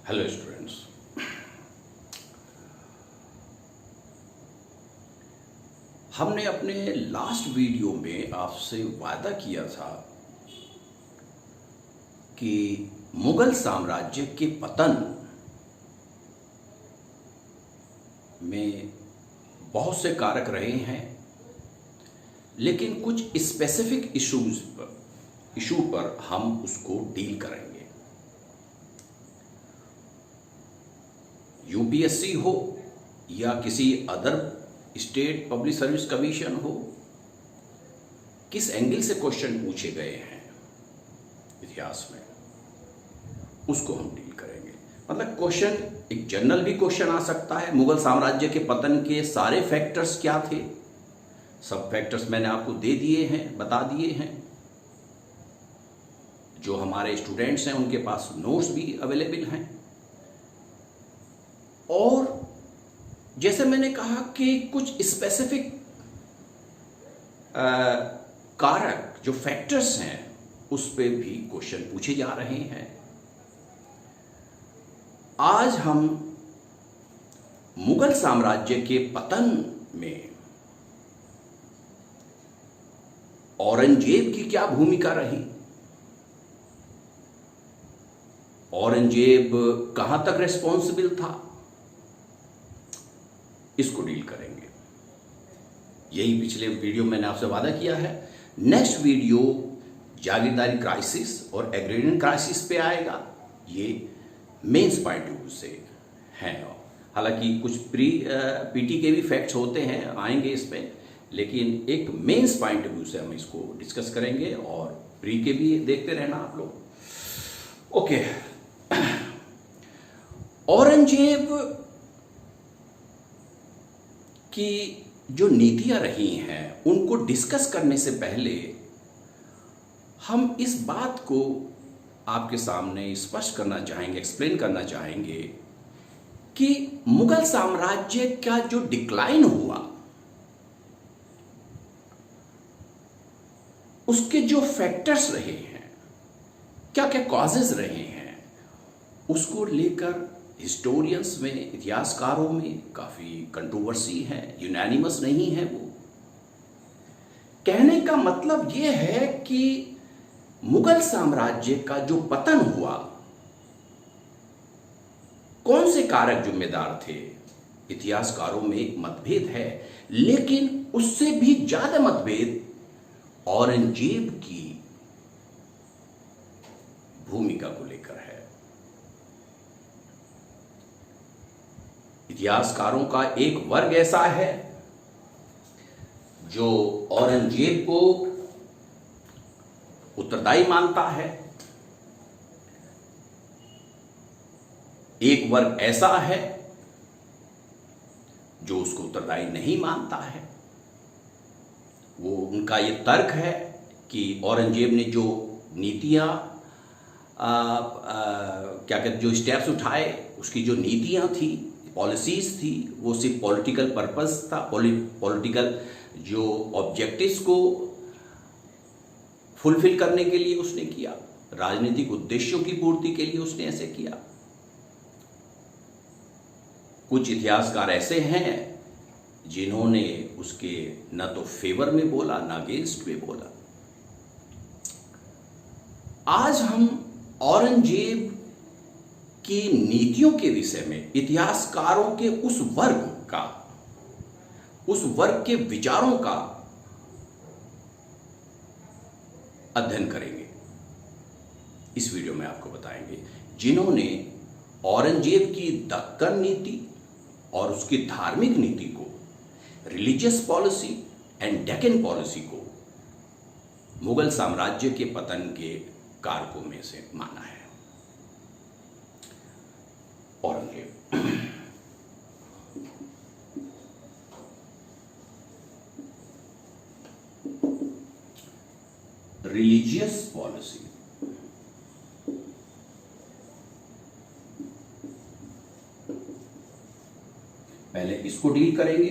Hello students. हमने अपने last video में आपसे वादा किया था कि मुगल साम्राज्य के पतन में बहुत से कारक रहे हैं, लेकिन कुछ स्पेसिफिक इशू पर हम उसको डील करेंगे। यूपीएससी हो या किसी other state public service commission हो, किस एंगल से क्वेश्चन पूछे गए हैं इतिहास में, उसको हम डील करेंगे। मतलब क्वेश्चन एक जनरल भी क्वेश्चन आ सकता है, मुगल साम्राज्य के पतन के सारे फैक्टर्स क्या थे, सब फैक्टर्स मैंने आपको दे दिए हैं, बता दिए हैं। जो हमारे स्टूडेंट्स हैं उनके पास नोट्स भी अवेलेबल हैं। और जैसे मैंने कहा कि कुछ स्पेसिफिक कारक जो फैक्टर्स हैं उस पे भी क्वेश्चन पूछे जा रहे हैं। आज हम मुगल साम्राज्य के पतन में औरंगजेब की क्या भूमिका रही, औरंगजेब कहां तक रिस्पॉन्सिबल था, इसको डील करेंगे। यही पिछले वीडियो मैंने आपसे वादा किया है। नेक्स्ट वीडियो जागीरदारी क्राइसिस और एग्रेरियन क्राइसिस पे आएगा। ये मेंस पॉइंट ऑफ व्यू से हैं। हालांकि कुछ पीटी के भी फैक्ट्स होते हैं, आएंगे इस पे, लेकिन एक मेंस पॉइंट ऑफ व्यू से हम इसको डिस्कस करेंगे और प्री के भी देखते रहना आप लोग। ओके। औरंगजेब की जो नीतियां रही हैं उनको डिस्कस करने से पहले हम इस बात को आपके सामने स्पष्ट करना चाहेंगे, एक्सप्लेन करना चाहेंगे कि मुगल साम्राज्य का जो डिक्लाइन हुआ, उसके जो फैक्टर्स रहे हैं, क्या क्या कॉजेज रहे हैं, उसको लेकर हिस्टोरियंस में, इतिहासकारों में काफी कंट्रोवर्सी है, यूनानिमस नहीं है। वो कहने का मतलब यह है कि मुगल साम्राज्य का जो पतन हुआ, कौन से कारक जिम्मेदार थे, इतिहासकारों में एक मतभेद है, लेकिन उससे भी ज्यादा मतभेद औरंगजेब की भूमिका को लेकर है। इतिहासकारों का एक वर्ग ऐसा है जो औरंगजेब को उत्तरदायी मानता है, एक वर्ग ऐसा है जो उसको उत्तरदायी नहीं मानता है। वो उनका ये तर्क है कि औरंगजेब ने जो नीतियां क्या कहते, जो स्टेप्स उठाए, उसकी जो नीतियां थी, पॉलिसीज थी, वो सिर्फ पॉलिटिकल पर्पस था, पॉलिटिकल जो ऑब्जेक्टिव्स को फुलफिल करने के लिए उसने किया, राजनीतिक उद्देश्यों की पूर्ति के लिए उसने ऐसे किया। कुछ इतिहासकार ऐसे हैं जिन्होंने उसके न तो फेवर में बोला, न अगेंस्ट में बोला। आज हम औरंगजेब की नीतियों के विषय में इतिहासकारों के उस वर्ग के विचारों का अध्ययन करेंगे। इस वीडियो में आपको बताएंगे जिन्होंने औरंगजेब की दक्कन नीति और उसकी धार्मिक नीति को, religious policy and Deccan policy को मुगल साम्राज्य के पतन के कारकों में से माना है। Aurangzeb religious policy. पहले इसको डील करेंगे,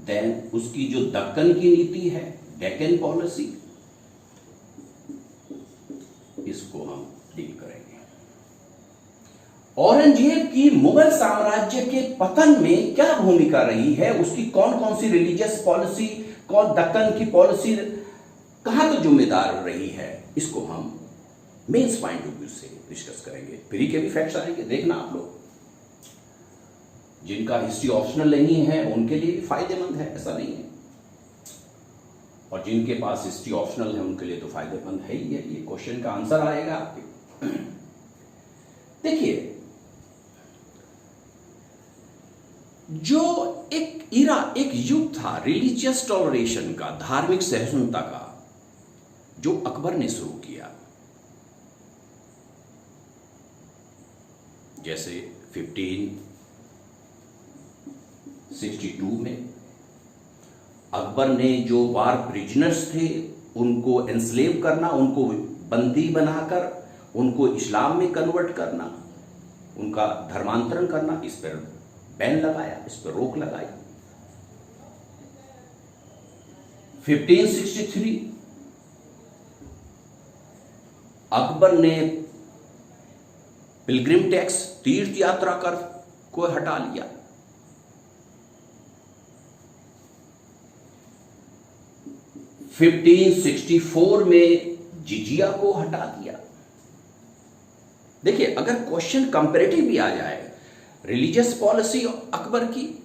देन उसकी जो दक्कन की नीति है, डेक्कन पॉलिसी, इसको हम डील करेंगे। औरंगजेब की मुगल साम्राज्य के पतन में क्या भूमिका रही है, उसकी कौन कौन सी रिलीजियस पॉलिसी, कौन दक्कन की पॉलिसी कहां तो जिम्मेदार रही है, इसको हम मेंस पॉइंट ऑफ व्यू से डिस्कस करेंगे। फ्री के भी फैक्ट्स आएंगे, देखना आप लोग। जिनका हिस्ट्री ऑप्शनल नहीं है उनके लिए भी फायदेमंद है, ऐसा नहीं है, और जिनके पास हिस्ट्री ऑप्शनल है उनके लिए तो फायदेमंद है ही है। ये क्वेश्चन का आंसर आएगा आपके। देखिए, जो एक इरा, एक युग था रिलीजियस टॉलरेशन का, धार्मिक सहिष्णुता का, जो अकबर ने शुरू किया। जैसे 1562 में अकबर ने जो वार प्रिजनर्स थे उनको एनस्लेव करना, उनको बंदी बनाकर उनको इस्लाम में कन्वर्ट करना, उनका धर्मांतरण करना, इस पर बैन लगाया, इस पर रोक लगाई। 1563 अकबर ने पिलग्रिम टैक्स, तीर्थ यात्रा कर को हटा लिया। 1564 में जिजिया को हटा दिया। देखिए, अगर क्वेश्चन कंपैरेटिव भी आ जाए रिलीजियस पॉलिसी अकबर की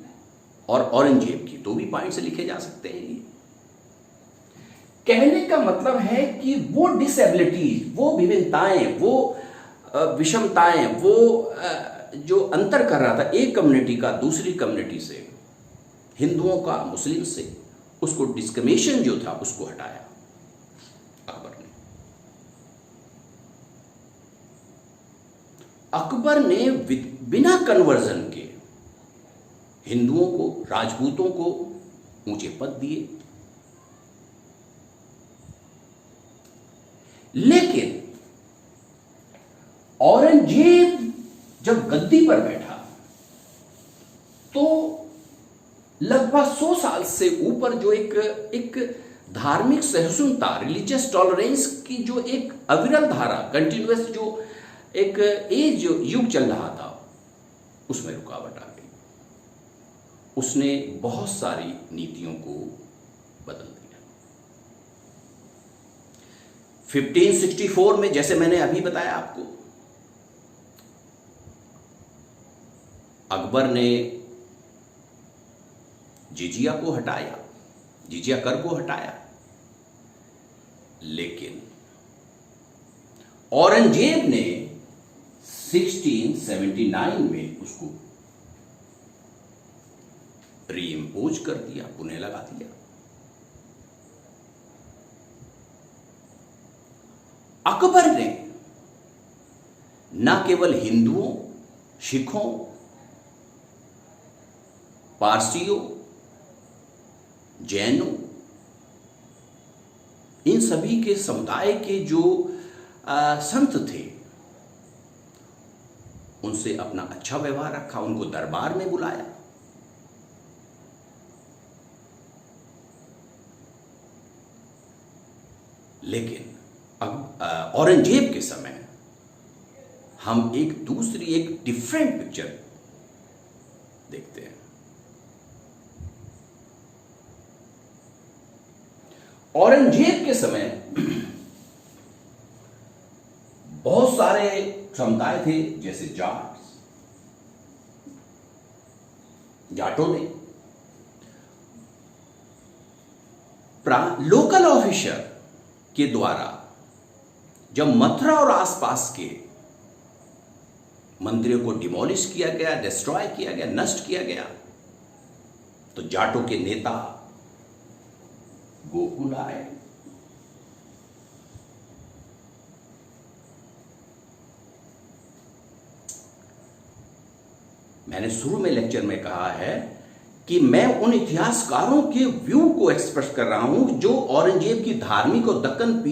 और औरंगजेब की, तो भी पॉइंट से लिखे जा सकते हैं। कहने का मतलब है कि वो डिसेबिलिटीज, वो विभिन्नताएं, वो विषमताएं, वो जो अंतर कर रहा था एक कम्युनिटी का दूसरी कम्युनिटी से, हिंदुओं का मुस्लिम से, उसको डिस्क्रिमिनेशन जो था उसको हटाया अकबर ने। अकबर ने बिना कन्वर्जन के हिंदुओं को, राजपूतों को ऊंचे पद दिए। लेकिन औरंगजेब जब गद्दी पर बैठा तो लगभग 100 साल से ऊपर जो एक धार्मिक सहिष्णुता, रिलीजियस टॉलरेंस की जो एक अविरल धारा, कंटिन्यूअस जो एक एज युग चल रहा था, उसमें रुकावट आ गई। उसने बहुत सारी नीतियों को बदल दिया। 1564 में, जैसे मैंने अभी बताया आपको, अकबर ने जिजिया को हटाया, जिजिया कर को हटाया। लेकिन औरंगजेब ने 1679 में उसको रीइम्पोज कर दिया, पुनः लगा दिया। अकबर ने न केवल हिंदुओं, सिखों, पारसियों, जैनों, इन सभी के समुदाय के जो संत थे उनसे अपना अच्छा व्यवहार रखा, उनको दरबार में बुलाया। लेकिन औरंगजेब के समय हम एक दूसरी, एक डिफरेंट पिक्चर देखते हैं। औरंगजेब के समय बहुत सारे समुदाय थे, जैसे जाटों ने लोकल ऑफिसर के द्वारा जब मथुरा और आसपास के मंदिरों को डिमोलिश किया गया, डिस्ट्रॉय किया गया, नष्ट किया गया, तो जाटों के नेता गोकुल आए। मैंने शुरू में लेक्चर में कहा है कि मैं उन इतिहासकारों के व्यू को एक्सप्रेस कर रहा हूं जो औरंगजेब की धार्मिक और दक्कन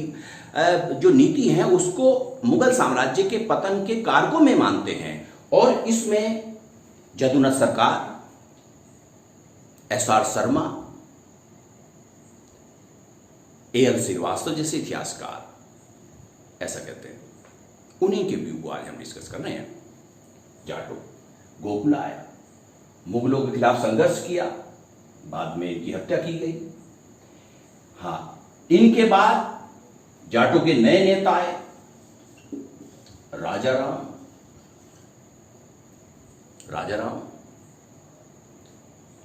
जो नीति है उसको मुगल साम्राज्य के पतन के कारकों में मानते हैं, और इसमें जदुनाथ सरकार, एस.आर. शर्मा, ए.एल. श्रीवास्तव जैसे इतिहासकार ऐसा कहते हैं। उन्हीं के व्यू को आज हम डिस्कस कर रहे हैं। जाटो गोकुल आया, मुगलों के खिलाफ संघर्ष किया, बाद में इनकी हत्या की गई। हाँ, इनके बाद जाटों के नए नेता आए, राजाराम।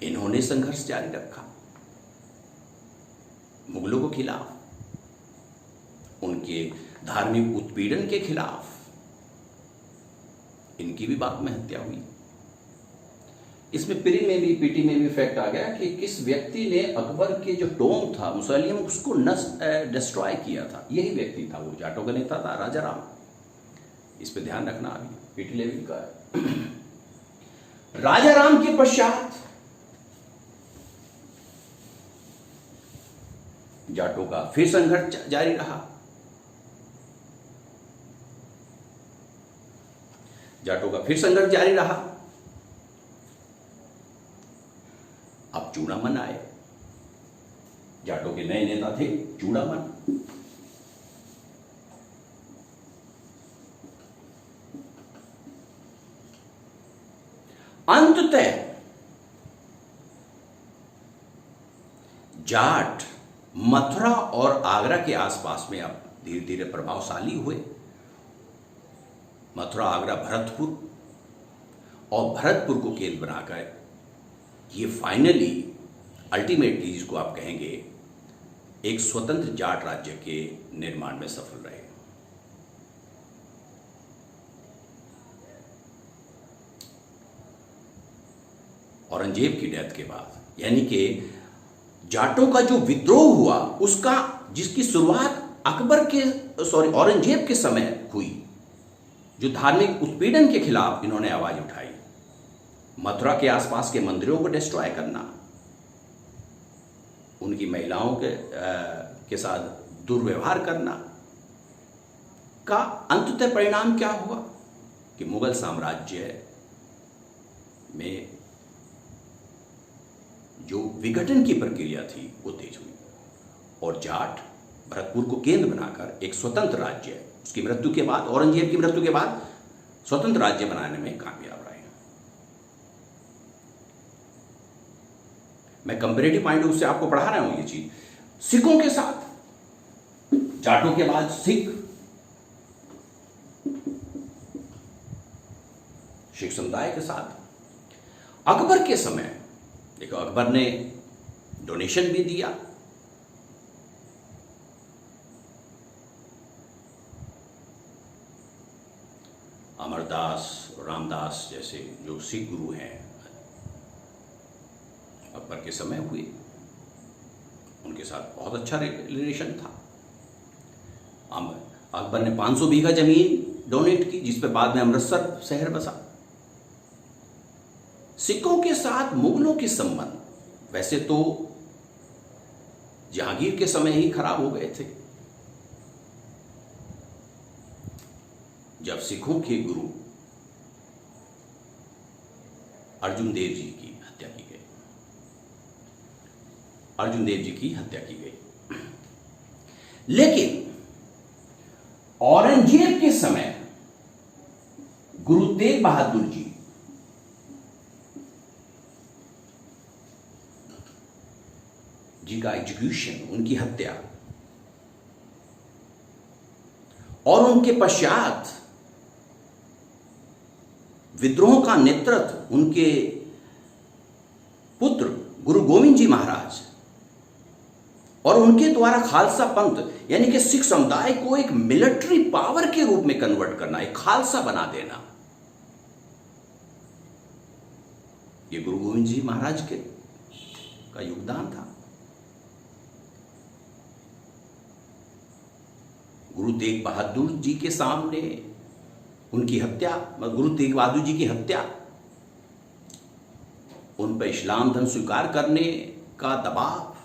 इन्होंने संघर्ष जारी रखा मुगलों के खिलाफ, उनके धार्मिक उत्पीड़न के खिलाफ। इनकी भी बाद में हत्या हुई। इसमें पीटी में भी फैक्ट आ गया कि किस व्यक्ति ने अकबर के जो टोम था मुसलिम, उसको डिस्ट्रॉय किया था। यही व्यक्ति था, वो जाटों का नेता था, राजाराम। इस पे ध्यान रखना। अभी पीटी लेवल का है। राजाराम के पश्चात जाटों का फिर संघर्ष जारी रहा। अब चूड़ामन आए, जाटों के नए नेता थे चूड़ामन। अंततः जाट मथुरा और आगरा के आसपास में अब धीरे धीरे प्रभावशाली हुए। मथुरा, आगरा, भरतपुर, और भरतपुर को केंद्र बनाकर ये फाइनली अल्टीमेटली जिसको आप कहेंगे एक स्वतंत्र जाट राज्य के निर्माण में सफल रहे। औरंगजेब की डेथ के बाद, यानी कि जाटों का जो विद्रोह हुआ उसका, जिसकी शुरुआत औरंगजेब के समय हुई, जो धार्मिक उत्पीड़न के खिलाफ इन्होंने आवाज उठाई, मथुरा के आसपास के मंदिरों को डिस्ट्रॉय करना, उनकी महिलाओं के साथ दुर्व्यवहार करना का अंततः परिणाम क्या हुआ कि मुगल साम्राज्य में जो विघटन की प्रक्रिया थी वो तेज हुई और जाट भरतपुर को केंद्र बनाकर एक स्वतंत्र राज्य, उसकी मृत्यु के बाद, औरंगजेब की मृत्यु के बाद स्वतंत्र राज्य बनाने में कामयाब रहे। मैं कंपैरेटिव पॉइंट ऑफ व्यू से आपको पढ़ा रहा हूं ये चीज। सिखों के साथ, जाटों के बाद सिख समुदाय के साथ अकबर के समय देखो, अकबर ने डोनेशन भी दिया, अमरदास, रामदास जैसे जो सिख गुरु हैं अकबर के समय हुए, उनके साथ बहुत अच्छा रिलेशन था। अकबर ने 500 बीघा जमीन डोनेट की, जिस पे बाद में अमृतसर शहर बसा। सिखों के साथ मुगलों के संबंध वैसे तो जहांगीर के समय ही खराब हो गए थे, जब सिखों के गुरु अर्जुन देव जी की हत्या की गई। लेकिन औरंगजेब के समय गुरु तेग बहादुर जी का एग्जीक्यूशन, उनकी हत्या, और उनके पश्चात विद्रोह का नेतृत्व उनके पुत्र गुरु गोविंद जी महाराज और उनके द्वारा खालसा पंथ, यानी कि सिख समुदाय को एक मिलिट्री पावर के रूप में कन्वर्ट करना, एक खालसा बना देना, ये गुरु गोविंद जी महाराज का योगदान था। गुरु तेग बहादुर जी के सामने उनकी हत्या, गुरु तेग बहादुर जी की हत्या, उन पर इस्लाम धर्म स्वीकार करने का दबाव,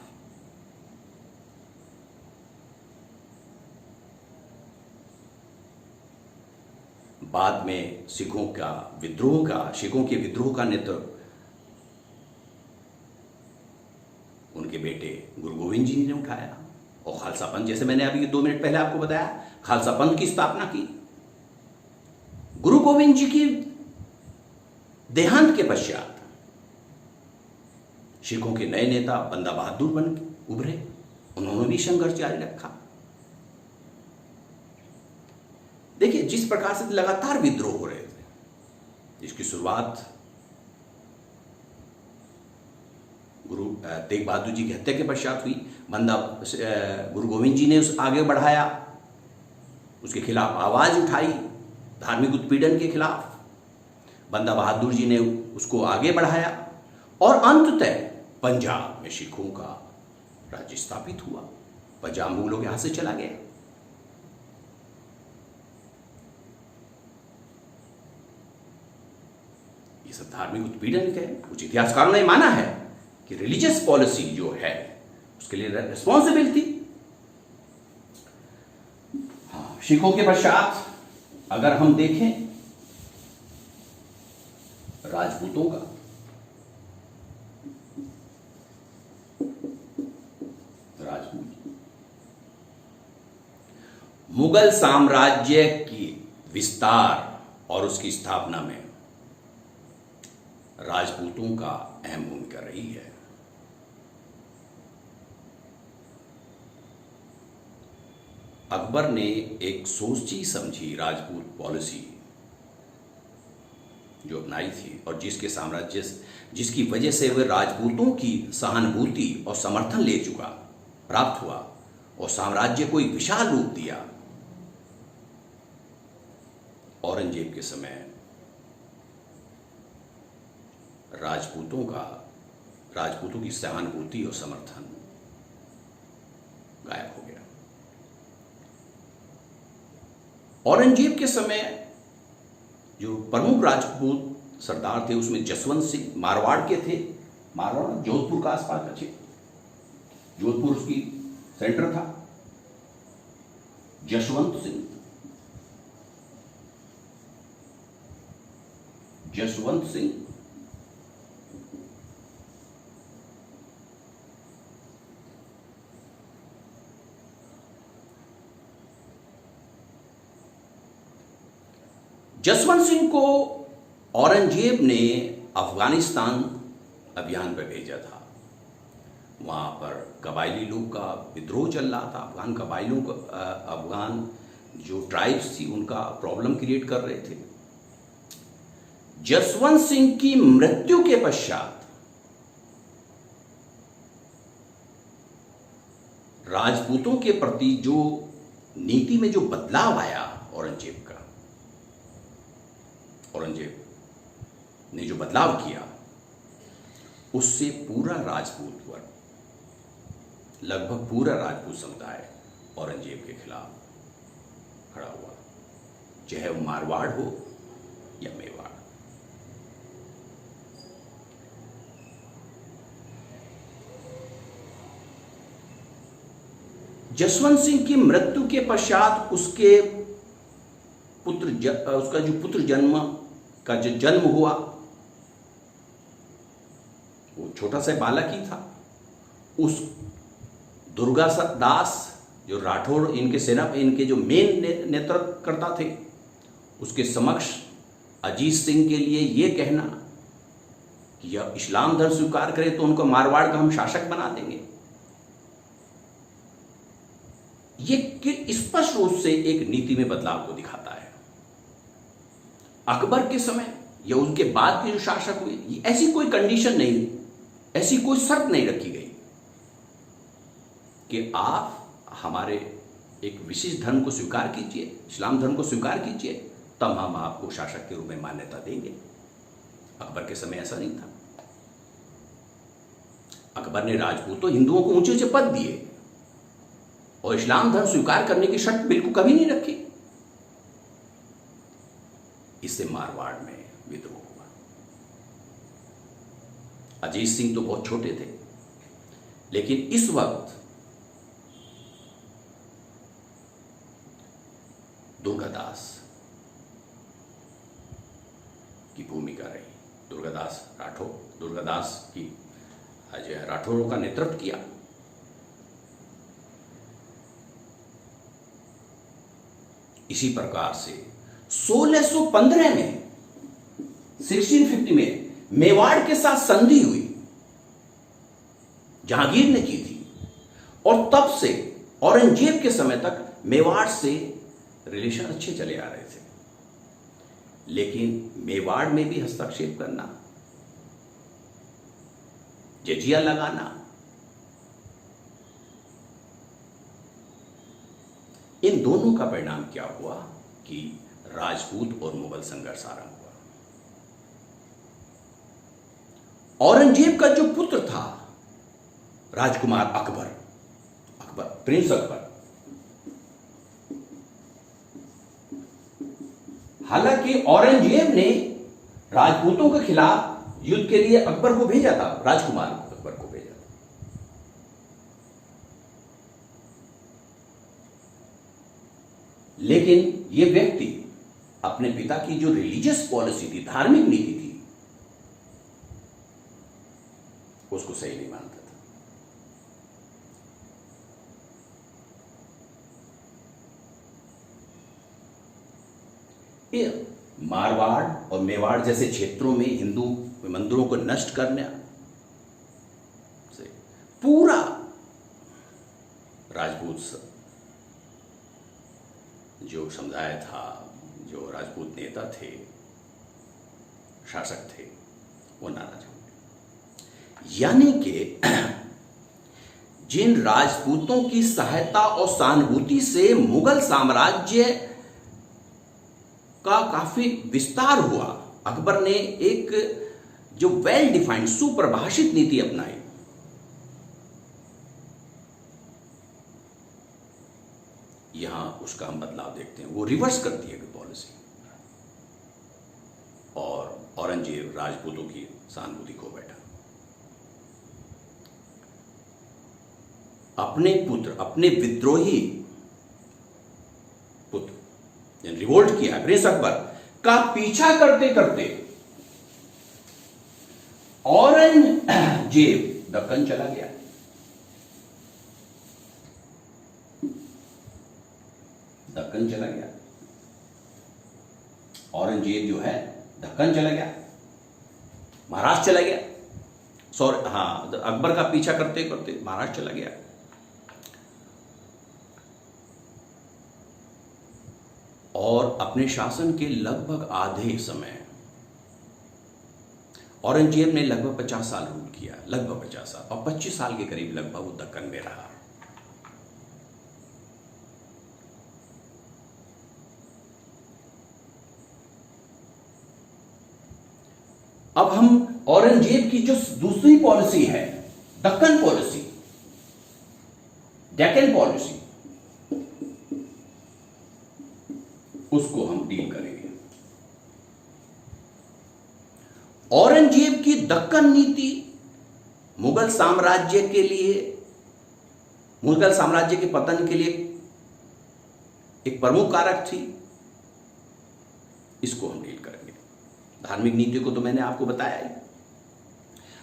बाद में सिखों के विद्रोह का नेतृत्व उनके बेटे गुरु गोविंद जी ने उठाया, और खालसा पंथ, जैसे मैंने अभी 2 मिनट पहले आपको बताया, खालसा पंथ की स्थापना की। गुरु गोविंद जी की देहांत के पश्चात सिखों के नए नेता बंदा बहादुर बन उभरे। उन्होंने भी संघर्ष जारी रखा। देखिए, जिस प्रकार से लगातार विद्रोह हो रहे थे, जिसकी शुरुआत गुरु तेग बहादुर जी की हत्या के पश्चात हुई, गुरु गोविंद जी ने उस आगे बढ़ाया, उसके खिलाफ आवाज उठाई, धार्मिक उत्पीड़न के खिलाफ बंदा बहादुर जी ने उसको आगे बढ़ाया और अंततः पंजाब में सिखों का राज्य स्थापित हुआ। पंजाब मुगलों के हाथ से चला गया। ये सब धार्मिक उत्पीड़न के कुछ इतिहासकारों ने माना है कि रिलीजियस पॉलिसी जो है उसके लिए रिस्पॉन्सिबल थी। हाँ, सिखों के पश्चात अगर हम देखें राजपूतों का, मुगल साम्राज्य की विस्तार और उसकी स्थापना में राजपूतों का अहम भूमिका रही है। अकबर ने एक सोची समझी राजपूत पॉलिसी जो अपनाई थी और जिसकी वजह से वह राजपूतों की सहानुभूति और समर्थन प्राप्त हुआ और साम्राज्य को एक विशाल रूप दिया। औरंगजेब के समय राजपूतों की सहानुभूति और समर्थन गायब हो गया। औरंगजेब के समय जो प्रमुख राजपूत सरदार थे उसमें जसवंत सिंह मारवाड़ के थे। मारवाड़ जोधपुर का आसपास का क्षेत्र, जोधपुर उसकी सेंटर था। जसवंत सिंह जसवंत सिंह को औरंगजेब ने अफगानिस्तान अभियान पर भेजा था। वहां पर कबायली लोग का विद्रोह चल रहा था। अफगान कबायलों का अफगान जो ट्राइब्स थी उनका प्रॉब्लम क्रिएट कर रहे थे। जसवंत सिंह की मृत्यु के पश्चात राजपूतों के प्रति जो नीति में जो बदलाव आया औरंगजेब ने जो बदलाव किया उससे पूरा राजपूत वर्ग, लगभग पूरा राजपूत समुदाय औरंगजेब के खिलाफ खड़ा हुआ, चाहे वो मारवाड़ हो या मेवाड़। जसवंत सिंह की मृत्यु के पश्चात उसका जो पुत्र जन्म हुआ वो छोटा सा बालक ही था। उस दुर्गा दास जो राठौड़ इनके जो मेन नेतृत्वकर्ता थे, उसके समक्ष अजीत सिंह के लिए यह कहना कि यह इस्लाम धर्म स्वीकार करे तो उनको मारवाड़ का हम शासक बना देंगे, ये स्पष्ट रूप से एक नीति में बदलाव को दिखाता है। अकबर के समय या उनके बाद के जो शासक हुए, ऐसी कोई कंडीशन नहीं, ऐसी कोई शर्त नहीं रखी गई कि आप हमारे एक विशेष धर्म को स्वीकार कीजिए, इस्लाम धर्म को स्वीकार कीजिए, तब हम आपको शासक के रूप में मान्यता देंगे। अकबर के समय ऐसा नहीं था। अकबर ने राजपूतों हिंदुओं को ऊंचे ऊंचे पद दिए और इस्लाम धर्म स्वीकार करने की शर्त बिल्कुल कभी नहीं रखी। इससे मारवाड़ में विद्रोह हुआ। अजीत सिंह तो बहुत छोटे थे, लेकिन इस वक्त दुर्गादास की भूमिका रही। दुर्गादास की राठौरों का नेतृत्व किया। इसी प्रकार से 1615 में 1650 में मेवाड़ के साथ संधि हुई, जहांगीर ने की थी, और तब से औरंगजेब के समय तक मेवाड़ से रिलेशन अच्छे चले आ रहे थे। लेकिन मेवाड़ में भी हस्तक्षेप करना, जजिया लगाना, इन दोनों का परिणाम क्या हुआ कि राजपूत और मुगल संघर्ष आरंभ हुआ। औरंगजेब का जो पुत्र था राजकुमार अकबर, प्रिंस अकबर, हालांकि औरंगजेब ने राजपूतों के खिलाफ युद्ध के लिए अकबर को भेजा था, राजकुमार अकबर को भेजा था। लेकिन यह व्यक्ति अपने पिता की जो रिलीजियस पॉलिसी थी, धार्मिक नीति थी, उसको सही नहीं मानता था। ये मारवाड़ और मेवाड़ जैसे क्षेत्रों में हिंदू मंदिरों को नष्ट करने से पूरा राजपूत जो समुदाय था, जो राजपूत नेता थे, शासक थे, वो नाराज हो गए। यानी कि जिन राजपूतों की सहायता और सहानुभूति से मुगल साम्राज्य का काफी विस्तार हुआ, अकबर ने एक जो वेल डिफाइंड सुपरिभाषित नीति अपनाई, यहां उसका हम बदलाव देखते हैं। वो रिवर्स कर दिया गया पॉलिसी, और औरंगजेब राजपूतों की सहानुभूति खो बैठा। अपने पुत्र, अपने विद्रोही पुत्र रिवोल्ट किया प्रिंस अकबर का पीछा करते करते औरंगजेब दक्कन चला गया। दक्कन चला गया, औरंगजेब जो है दक्कन चला गया, महाराष्ट्र चला गया। सॉरी, हाँ, अकबर का पीछा करते करते महाराष्ट्र चला गया। और अपने शासन के लगभग आधे समय औरंगजेब ने लगभग 50 साल रूल किया, लगभग 50 साल, और 25 साल के करीब लगभग वो दक्कन में रहा। अब हम औरंगजेब की जो दूसरी पॉलिसी है, दक्कन पॉलिसी, डेक्कन पॉलिसी, उसको हम डील करेंगे। औरंगजेब की दक्कन नीति मुगल साम्राज्य के लिए, मुगल साम्राज्य के पतन के लिए एक प्रमुख कारक थी, इसको हम डील करेंगे। धार्मिक नीतियों को तो मैंने आपको बताया ही।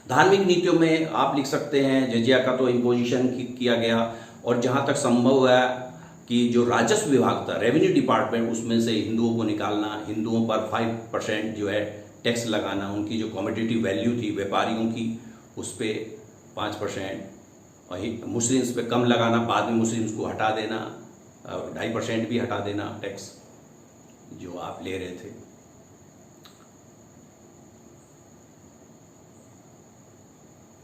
धार्मिक नीतियों में आप लिख सकते हैं, जजिया का तो इम्पोजिशन किया गया, और जहां तक संभव है कि जो राजस्व विभाग था, रेवेन्यू डिपार्टमेंट, उसमें से हिंदुओं को निकालना, हिंदुओं पर 5% जो है टैक्स लगाना, उनकी जो कॉमोडिटी वैल्यू थी व्यापारियों की, उस पर 5%, और मुस्लिम्स पे कम लगाना, बाद में मुस्लिम्स को हटा देना, 2.5% भी हटा देना टैक्स जो आप ले रहे थे।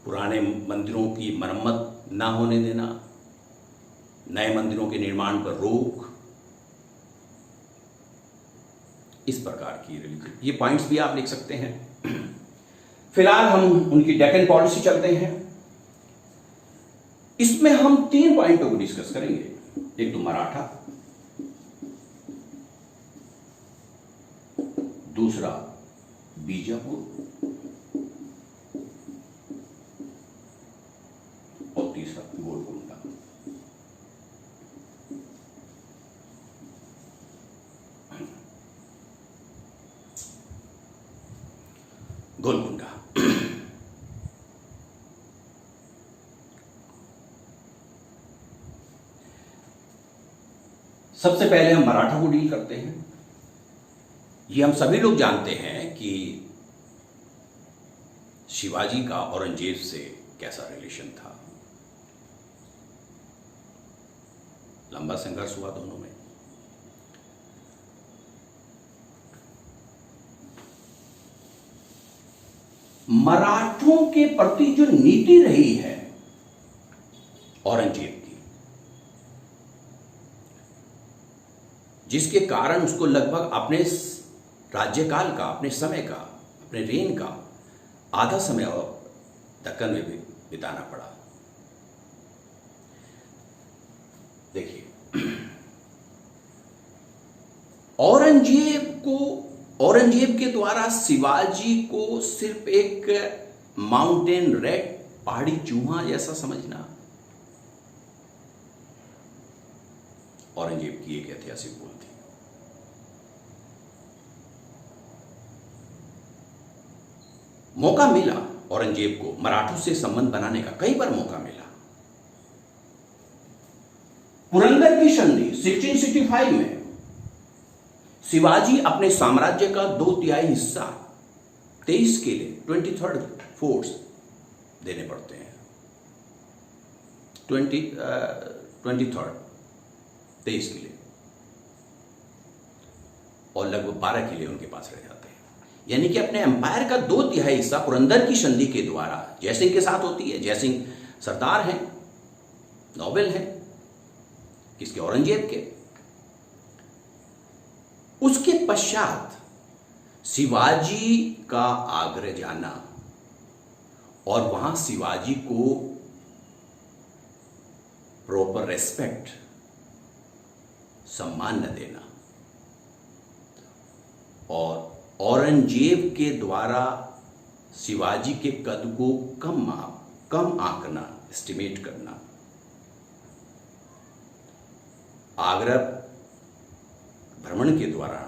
पुराने मंदिरों की मरम्मत ना होने देना, नए मंदिरों के निर्माण पर रोक, इस प्रकार की रिलीजन, ये पॉइंट्स भी आप लिख सकते हैं। फिलहाल हम उनकी डेक्कन पॉलिसी चलते हैं। इसमें हम 3 पॉइंटों को डिस्कस करेंगे। एक तो मराठा, दूसरा बीजापुर, और तीसरा गोलकुंडा। गोलकुंडा सबसे पहले हम मराठा को डील करते हैं। ये हम सभी लोग जानते हैं कि शिवाजी का औरंगजेब से कैसा रिलेशन था। लंबा संघर्ष हुआ दोनों में। मराठों के प्रति जो नीति रही है औरंगजेब की, जिसके कारण उसको लगभग अपने राज्यकाल का, अपने समय का, अपने रेन का आधा समय और दक्कन में भी बिताना पड़ा। देखिए, औरंगजेब के द्वारा शिवाजी को सिर्फ एक माउंटेन रेट, पहाड़ी चूहा जैसा समझना औरंगजेब की एक ऐतिहासिक भूल थी। मौका मिला औरंगजेब को मराठों से संबंध बनाने का, कई बार मौका मिला। पुरंदर की संधि 1665 में शिवाजी अपने साम्राज्य का 2/3 हिस्सा 23 किले 23rd फोर्स देने पड़ते हैं। 23 किले और लगभग 12 किले उनके पास रह जाते हैं। यानी कि अपने एम्पायर का 2/3 हिस्सा पुरंदर की संधि के द्वारा जयसिंह के साथ होती है। जयसिंह सरदार हैं, नोबेल हैं, किसके? औरंगजेब के। उसके पश्चात शिवाजी का आगरा जाना और वहां शिवाजी को प्रॉपर रेस्पेक्ट, सम्मान न देना और औरंगजेब के द्वारा शिवाजी के कद को कम आंकना, एस्टिमेट करना। आगरा भ्रमण के द्वारा,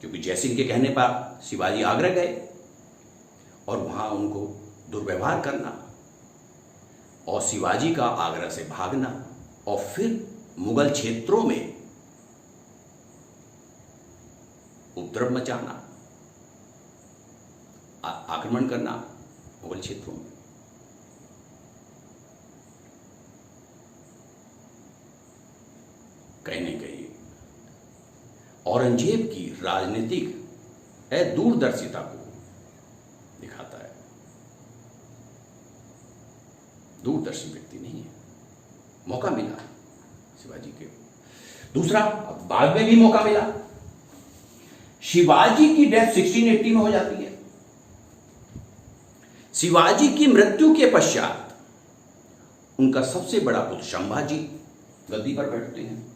क्योंकि जयसिंह के कहने पर शिवाजी आगरा गए और वहां उनको दुर्व्यवहार करना और शिवाजी का आगरा से भागना और फिर मुगल क्षेत्रों में उपद्रव मचाना, आक्रमण करना मुगल क्षेत्रों में। कहीं न कहीं औरंगजेब की राजनीतिक दूरदर्शिता को दिखाता है। दूरदर्शी व्यक्ति नहीं है। मौका मिला शिवाजी के। दूसरा, बाद में भी मौका मिला। शिवाजी की डेथ 1680 में हो जाती है। शिवाजी की मृत्यु के पश्चात उनका सबसे बड़ा पुत्र संभाजी गद्दी पर बैठते हैं।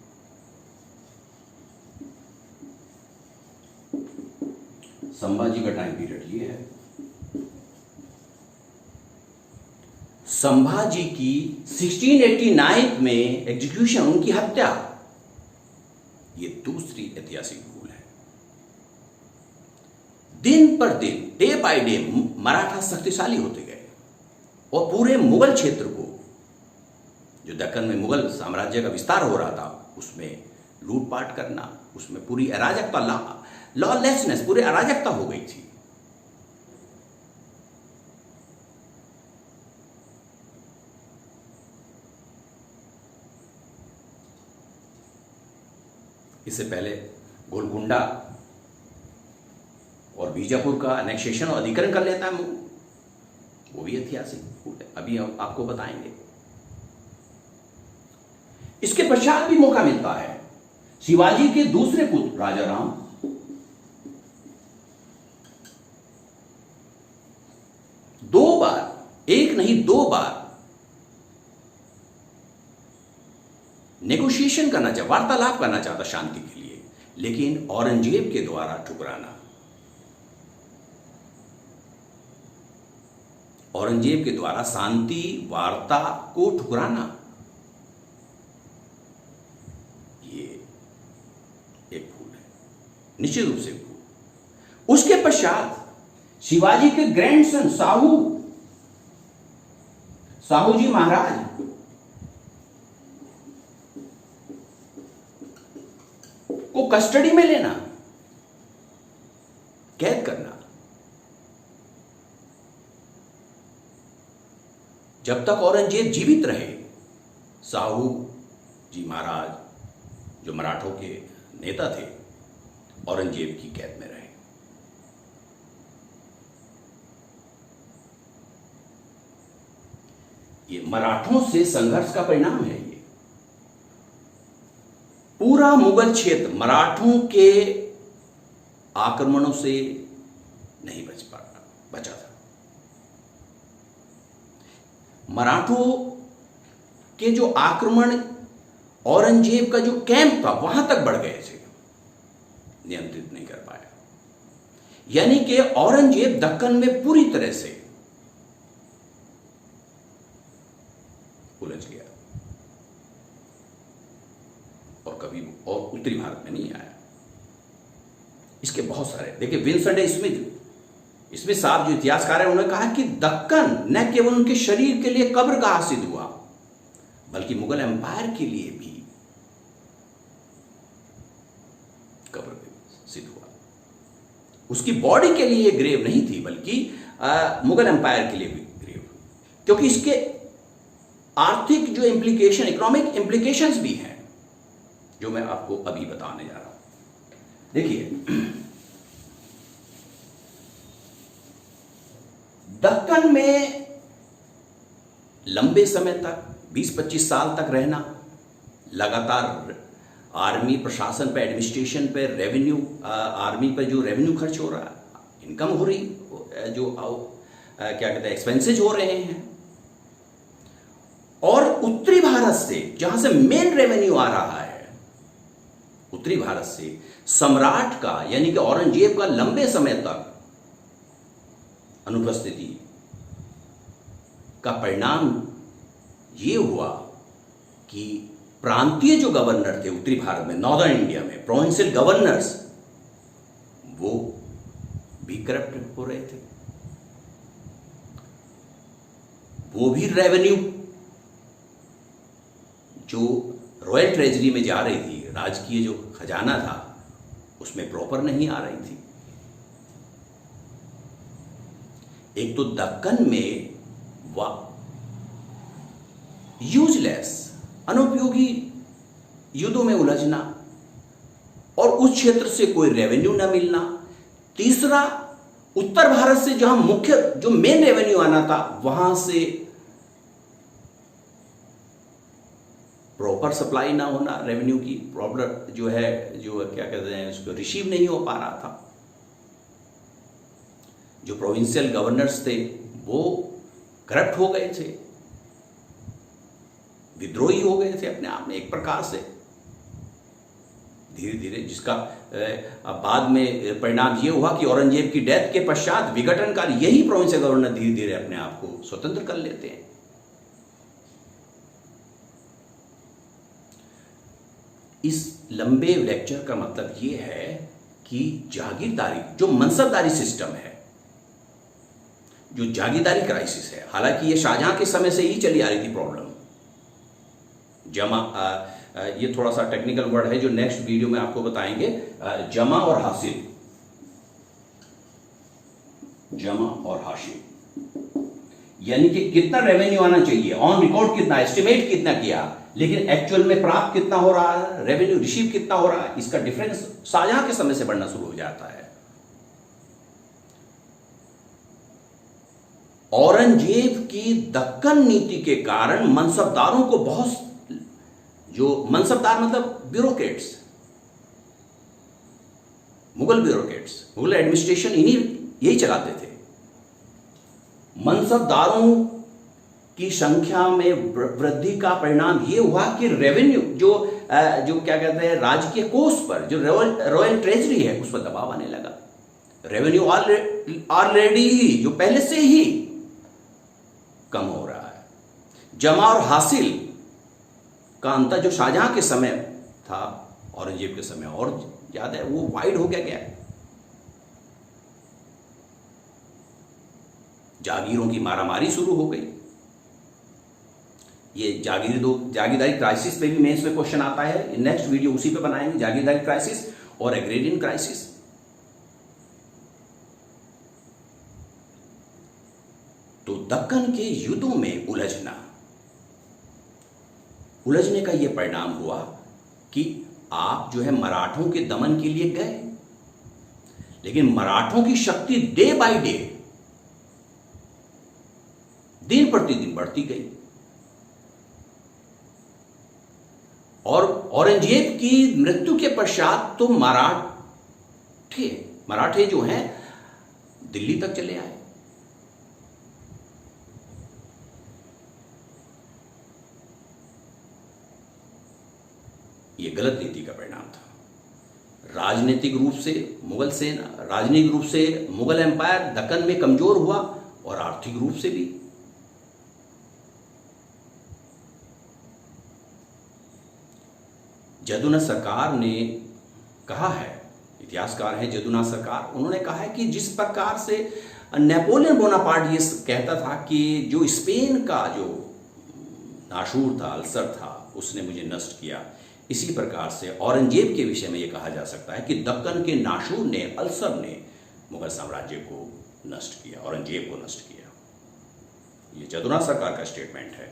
संभाजी का टाइम पीरियड ये है। संभाजी की 1689 में एग्जीक्यूशन, उनकी हत्या, ये दूसरी ऐतिहासिक भूल है। दिन पर दिन, डे बाय डे मराठा शक्तिशाली होते गए और पूरे मुगल क्षेत्र को, जो दक्कन में मुगल साम्राज्य का विस्तार हो रहा था, उसमें लूटपाट करना, उसमें पूरी अराजकता, लॉलेसनेस, पूरी अराजकता हो गई थी। इससे पहले गोलकुंडा और बीजापुर का एनेक्सेशन और अधिकरण कर लेता है, वो भी ऐतिहासिक, अभी आपको बताएंगे। इसके पश्चात भी मौका मिलता है शिवाजी के दूसरे पुत्र राजा राम, दो बार, एक नहीं दो बार नेगोशिएशन करना चाहता, वार्तालाप करना चाहता शांति के लिए, लेकिन औरंगजेब के द्वारा ठुकराना, औरंगजेब के द्वारा शांति वार्ता को ठुकराना, ये एक भूल है, निश्चित रूप से भूल। उसके पश्चात शिवाजी के ग्रैंडसन साहू जी महाराज को कस्टडी में लेना, कैद करना, जब तक औरंगजेब जीवित रहे, साहू जी महाराज जो मराठों के नेता थे, औरंगजेब की कैद में रहे। ये मराठों से संघर्ष का परिणाम है। ये पूरा मुगल क्षेत्र मराठों के आक्रमणों से नहीं बचा था। मराठों के जो आक्रमण, औरंगजेब का जो कैंप था वहां तक बढ़ गए थे, नियंत्रित नहीं कर पाया। यानी कि औरंगजेब दक्कन में पूरी तरह से उलझ गया और कभी और उत्तरी भारत में नहीं आया। इसके बहुत सारे देखिए, विंसेंट स्मिथ साहब जो इतिहासकार है, उन्होंने कहा कि दक्कन न केवल उनके शरीर के लिए कब्रगाह सिद्ध हुआ, बल्कि मुगल एम्पायर के लिए भी कब्र सिद्ध हुआ। उसकी बॉडी के लिए ग्रेव नहीं थी, बल्कि मुगल एम्पायर के लिए भी ग्रेव, क्योंकि इसके आर्थिक जो इंप्लीकेशन, इकोनॉमिक इंप्लीकेशंस भी हैं, जो मैं आपको अभी बताने जा रहा हूं। देखिए, दक्कन में लंबे समय तक 20-25 साल तक रहना, लगातार आर्मी प्रशासन पे, एडमिनिस्ट्रेशन पे, रेवेन्यू, आर्मी पर जो रेवेन्यू खर्च हो रहा है, इनकम हो रही, जो क्या कहते हैं, एक्सपेंसेज हो रहे हैं, और उत्तरी भारत से जहां से मेन रेवेन्यू आ रहा है, उत्तरी भारत से सम्राट का यानी कि औरंगजेब का लंबे समय तक अनुपस्थिति का परिणाम यह हुआ कि प्रांतीय जो गवर्नर थे उत्तरी भारत में, नॉर्दर्न इंडिया में प्रोविंशियल गवर्नर्स, वो भी करप्ट हो रहे थे। वो भी रेवेन्यू जो रॉयल ट्रेजरी में जा रही थी, राजकीय जो खजाना था, उसमें प्रॉपर नहीं आ रही थी। एक तो दक्कन में यूजलेस, अनुपयोगी युद्धों में उलझना, और उस क्षेत्र से कोई रेवेन्यू न मिलना। तीसरा, उत्तर भारत से जहां मुख्य जो मेन रेवेन्यू आना था, वहां से प्रॉपर सप्लाई ना होना, रेवेन्यू की प्रॉपर जो है, जो क्या कहते हैं, उसको रिसीव नहीं हो पा रहा था। जो प्रोविंशियल गवर्नर्स थे वो करप्ट हो गए थे, विद्रोही हो गए थे अपने आप में एक प्रकार से, धीरे धीरे, जिसका बाद में परिणाम ये हुआ कि औरंगजेब की डेथ के पश्चात विघटनकारी यही प्रोविंशियल गवर्नर धीरे धीरे अपने आप को स्वतंत्र कर लेते हैं। इस लंबे लेक्चर का मतलब ये है कि जागीरदारी, जो मनसबदारी सिस्टम है, जो जागीरदारी क्राइसिस है, हालांकि ये शाहजहां के समय से ही चली आ रही थी प्रॉब्लम। ये थोड़ा सा टेक्निकल वर्ड है जो नेक्स्ट वीडियो में आपको बताएंगे। जमा और हासिल, जमा और हासिल यानी कि कितना रेवेन्यू आना चाहिए, ऑन रिकॉर्ड कितना, एस्टिमेट कितना किया, लेकिन एक्चुअल में प्राप्त कितना हो रहा है, रेवेन्यू रिसीव कितना हो रहा है, इसका डिफरेंस शाहजहां के समय से बढ़ना शुरू हो जाता है। औरंगजेब की दक्कन नीति के कारण मनसबदारों को बहुत, जो मनसबदार मतलब bureaucrats, Mughal bureaucrats, Mughal administration यही चलाते थे। मनसबदारों की संख्या में वृद्धि का परिणाम यह हुआ कि रेवेन्यू जो क्या कहते हैं, राजकीय कोष पर, जो रॉयल ट्रेजरी है, उस पर दबाव आने लगा। रेवेन्यू ऑलरेडी ही, जो पहले से ही कम हो रहा है। जमा और हासिल का अंतर जो शाहजहां के समय था, औरंगजेब के समय और ज्यादा है, वो वाइड हो गया। जागीरों की मारामारी शुरू हो गई। ये जागीरदारी क्राइसिस पे भी मेंस में क्वेश्चन आता है, नेक्स्ट वीडियो उसी पे बनाएंगे, जागीरदारी क्राइसिस और एग्रेरियन क्राइसिस। तो दक्कन के युद्धों में उलझने का यह परिणाम हुआ कि आप जो है मराठों के दमन के लिए गए, लेकिन मराठों की शक्ति डे बाय डे, दिन प्रतिदिन बढ़ती गई और औरंगजेब की मृत्यु के पश्चात तो मराठे जो हैं दिल्ली तक चले आए। यह गलत नीति का परिणाम था। राजनीतिक रूप से मुगल एम्पायर दक्कन में कमजोर हुआ और आर्थिक रूप से भी। जदुनाथ सरकार ने कहा है, इतिहासकार हैं जदुनाथ सरकार, उन्होंने कहा है कि जिस प्रकार से नेपोलियन बोनापार्ट ये कहता था कि जो स्पेन का जो नाशूर था, अल्सर था, उसने मुझे नष्ट किया, इसी प्रकार से औरंगजेब के विषय में यह कहा जा सकता है कि दक्कन के नाशूर ने, अल्सर ने मुगल साम्राज्य को नष्ट किया, औरंगजेब को नष्ट किया। यह जदुनाथ सरकार का स्टेटमेंट है।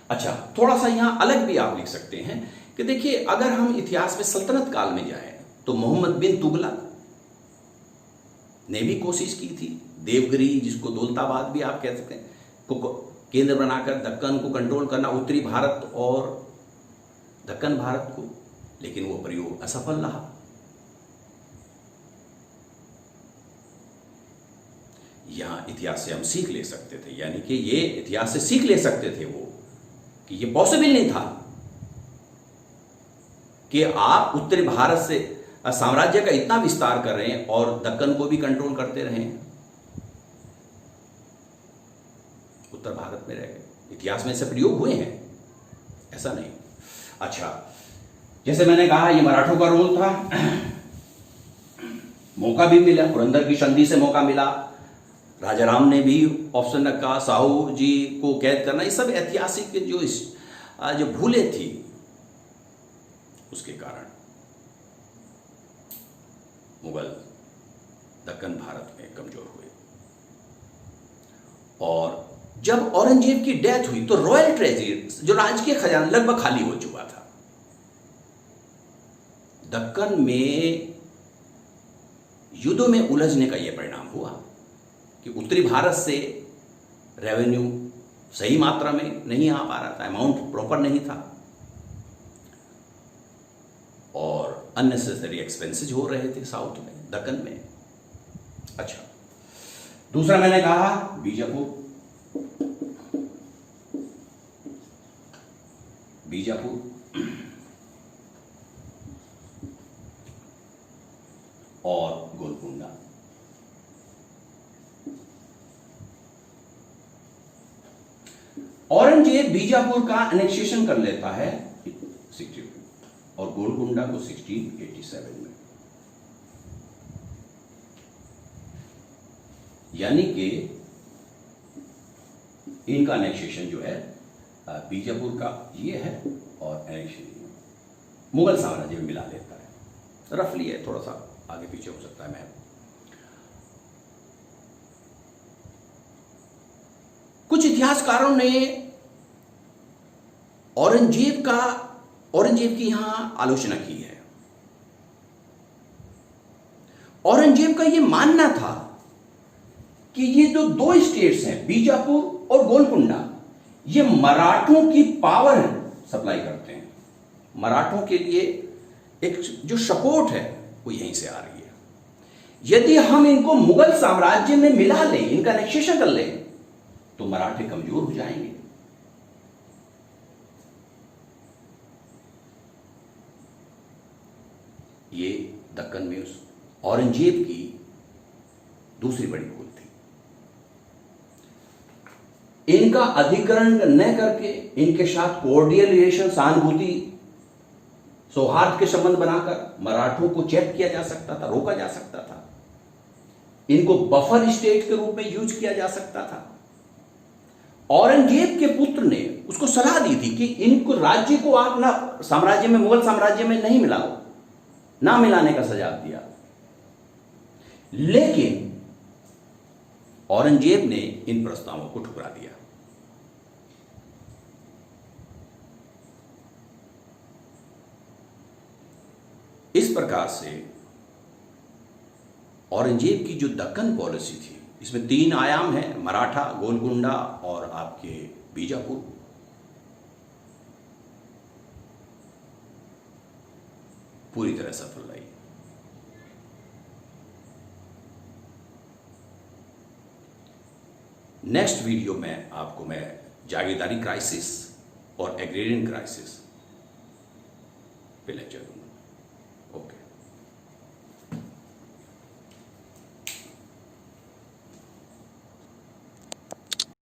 अच्छा, थोड़ा सा यहां अलग भी आप लिख सकते हैं कि देखिए, अगर हम इतिहास में सल्तनत काल में जाएं तो मोहम्मद बिन तुगलक ने भी कोशिश की थी देवगिरी, जिसको दौलताबाद भी आप कह सकते हैं, को केंद्र बनाकर दक्कन को कंट्रोल करना, उत्तरी भारत और दक्कन भारत को, लेकिन वो प्रयोग असफल रहा। यहां इतिहास से हम सीख ले सकते थे, यानी कि ये इतिहास से सीख ले सकते थे वो कि ये पॉसिबल नहीं था कि आप उत्तरी भारत से साम्राज्य का इतना विस्तार कर रहे हैं और दक्कन को भी कंट्रोल करते रहे, उत्तर भारत में रह गए। इतिहास में ऐसे प्रयोग हुए हैं, ऐसा नहीं। अच्छा, जैसे मैंने कहा ये मराठों का रोल था, मौका भी मिला, पुरंदर की संधि से मौका मिला, राजा राम ने भी ऑप्शन रखा, साहू जी को कैद करना, ये सब ऐतिहासिक जो भूलें थी उसके कारण मुगल दक्कन भारत में कमजोर हुए। और जब औरंगजेब की डेथ हुई तो रॉयल ट्रेजरी, जो राजकीय खजाना, लगभग खाली हो चुका था। दक्कन में युद्धों में उलझने का यह परिणाम हुआ कि उत्तरी भारत से रेवेन्यू सही मात्रा में नहीं आ पा रहा था, अमाउंट प्रॉपर नहीं था और अननेसेसरी एक्सपेंसेस हो रहे थे साउथ में, दक्कन में। अच्छा, दूसरा मैंने कहा बीजापुर और गोलकुंडा। औरंगजेब बीजापुर का एनेक्सेशन कर लेता है 62 और गोलकुंडा को 1687 में, यानी कि इनका एनेक्सेशन जो है बीजापुर का ये है और एनेक्सेशन मुगल साम्राज्य में मिला लेता है। रफली है, थोड़ा सा आगे पीछे हो सकता है। मैं कुछ इतिहासकारों ने औरंगजेब की यहां आलोचना की है। औरंगजेब का यह मानना था कि ये जो दो स्टेट्स हैं, बीजापुर और गोलकुंडा, ये मराठों की पावर सप्लाई करते हैं। मराठों के लिए एक जो सपोर्ट है वो यहीं से आ रही है। यदि हम इनको मुगल साम्राज्य में मिला लें, इनका एनेक्सेशन कर लें, तो मराठे कमजोर हो जाएंगे। ये दक्कन में औरंगजेब की दूसरी बड़ी भूल थी। इनका अधिकरण न करके इनके साथ कोऑर्डियल रिलेशन, सहानुभूति, सौहार्द के संबंध बनाकर मराठों को चेक किया जा सकता था, रोका जा सकता था। इनको बफर स्टेट के रूप में यूज किया जा सकता था। औरंगजेब के पुत्र ने उसको सलाह दी थी कि इनको राज्य को आप ना साम्राज्य में, मुगल साम्राज्य में नहीं मिलाओ, ना मिलाने का सुझाव दिया। लेकिन औरंगजेब ने इन प्रस्तावों को ठुकरा दिया। इस प्रकार से औरंगजेब की जो दक्कन पॉलिसी थी, इसमें 3 आयाम हैं, मराठा, गोलकुंडा और आपके बीजापुर, पूरी तरह सफल रही। नेक्स्ट वीडियो में आपको मैं जागीरदारी क्राइसिस और एग्रेरियन क्राइसिस पे लेक्चर दूंगा। ओके।